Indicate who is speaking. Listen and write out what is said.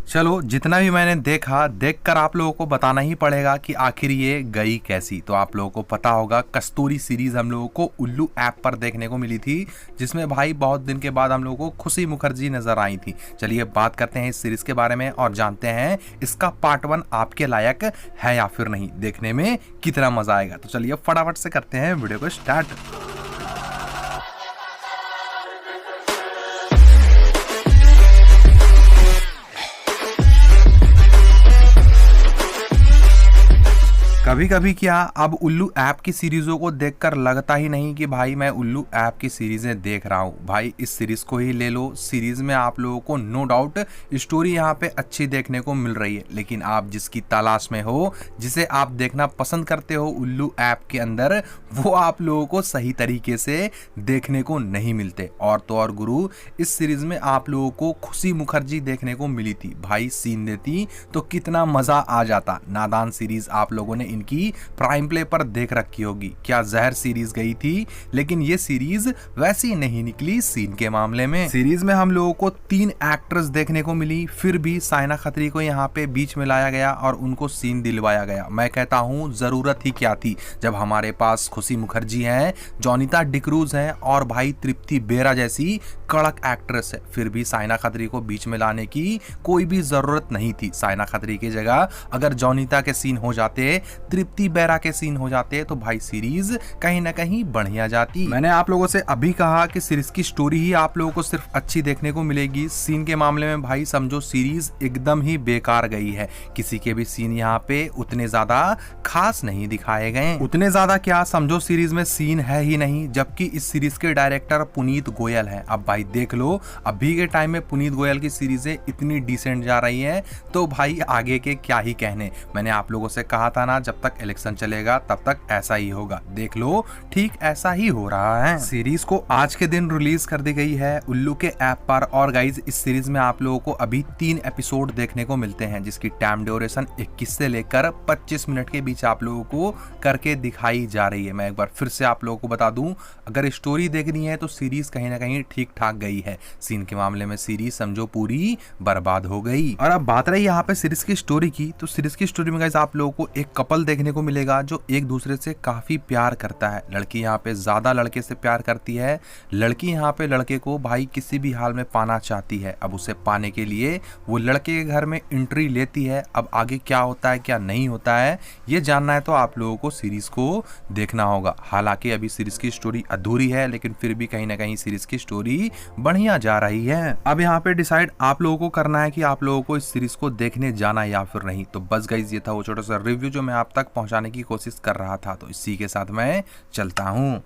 Speaker 1: चलो जितना भी मैंने देखा, देखकर आप लोगों को बताना ही पड़ेगा कि आखिर ये गई कैसी। तो आप लोगों को पता होगा कस्तूरी सीरीज हम लोगों को उल्लू ऐप पर देखने को मिली थी, जिसमें भाई बहुत दिन के बाद हम लोगों को खुशी मुखर्जी नजर आई थी। चलिए बात करते हैं इस सीरीज के बारे में और जानते हैं इसका पार्ट 1 आपके लायक है या फिर नहीं, देखने में कितना मजा आएगा। तो चलिए फटाफट से करते हैं वीडियो को स्टार्ट। कभी कभी क्या अब उल्लू ऐप की सीरीजों को देखकर लगता ही नहीं कि भाई मैं उल्लू ऐप की सीरीजें देख रहा हूँ। भाई इस सीरीज को ही ले लो, सीरीज में आप लोगों को नो डाउट स्टोरी यहाँ पे अच्छी देखने को मिल रही है, लेकिन आप जिसकी तलाश में हो, जिसे आप देखना पसंद करते हो उल्लू ऐप के अंदर, वो आप लोगों को सही तरीके से देखने को नहीं मिलते। और तो और गुरु, इस सीरीज में आप लोगों को खुशी मुखर्जी देखने को मिली थी। भाई सीन देती तो कितना मजा आ जाता। नादान सीरीज आप लोगों ने इनकी प्राइम प्ले पर देख रखी होगी। क्या जहर सीरीज गई थी, लेकिन ये सीरीज वैसी नहीं निकली सीन के मामले में। सीरीज में हम लोगों को 3 एक्ट्रेस देखने को मिली, फिर भी साइना खत्री को यहाँ पे बीच में लाया गया और उनको सीन दिलवाया गया। मैं कहता हूँ जरूरत ही क्या थी, जब हमारे पास खुशी मुखर्जी हैं, जोनिता डिक्रूज हैं और भाई तृप्ति बेरा जैसी कड़क एक्ट्रेस है, फिर भी साइना खत्री को बीच में लाने की कोई भी जरूरत नहीं थी। साइना खत्री की जगह अगर जोनिता के सीन हो जाते, तृप्ति बेरा के सीन हो जाते, तो भाई सीरीज कहीं ना कहीं बढ़िया जाती। मैंने आप लोगों से अभी कहा कि सीरीज की स्टोरी ही आप लोगों को सिर्फ अच्छी देखने को मिलेगी। सीन के मामले में भाई समझो सीरीज एकदम ही बेकार गई है। किसी के भी सीन यहाँ पे उतने ज्यादा खास नहीं दिखाए गए। उतने ज्यादा क्या, समझो सीरीज में सीन है ही नहीं, जबकि इस सीरीज के डायरेक्टर पुनीत गोयल है। अब भाई देख लो, अभी के टाइम में पुनीत गोयल की सीरीजें इतनी डिसेंट जा रही है, तो भाई आगे के क्या ही कहने। मैंने आप लोगों से कहा था ना, जब तक इलेक्शन चलेगा तब तक ऐसा ही होगा। देख लो, ठीक ऐसा ही हो रहा है। सीरीज को आज के दिन रिलीज कर दी गई है उल्लू के ऐप पर। और गाइज इस सीरीज में आप लोगों को अभी 3 एपिसोड देखने को मिलते हैं, जिसकी टाइम ड्यूरेशन 21 से लेकर 25 मिनट के बीच आप लोगों को करके दिखाई जा रही है। मैं एक बार फिर से आप लोगों को बता दूं, अगर स्टोरी देखनी है तो सीरीज कहीं ना कहीं ठीक ठाक गई है। सीन के मामले में सीरीज समझो पूरी बर्बाद हो गई। और अब बात रही यहाँ पे सीरीज की स्टोरी की, तो सीरीज की स्टोरी में गाइज आप लोगों को एक कपल देखने को मिलेगा जो एक दूसरे से काफी प्यार करता है। लड़की यहाँ पे ज्यादा लड़के से प्यार करती है। लड़की यहाँ पे लड़के को भाई किसी भी हाल में पाना चाहती है। अब उसे पाने के लिए वो लड़के के घर में एंट्री लेती है। अब आगे क्या होता है क्या नहीं होता है, ये जानना है तो आप लोगों को सीरीज को देखना होगा। हालांकि अभी सीरीज की स्टोरी अधूरी है, लेकिन फिर भी कहीं ना कहीं सीरीज की स्टोरी बढ़िया जा रही है। अब यहाँ पे डिसाइड आप लोगों को करना है कि आप लोगों को इस सीरीज को देखने जाना या फिर नहीं। तो बस गाइस, ये था वो छोटा सा रिव्यू जो मैं आप तक पहुंचाने की कोशिश कर रहा था। तो इसी के साथ मैं चलता हूं।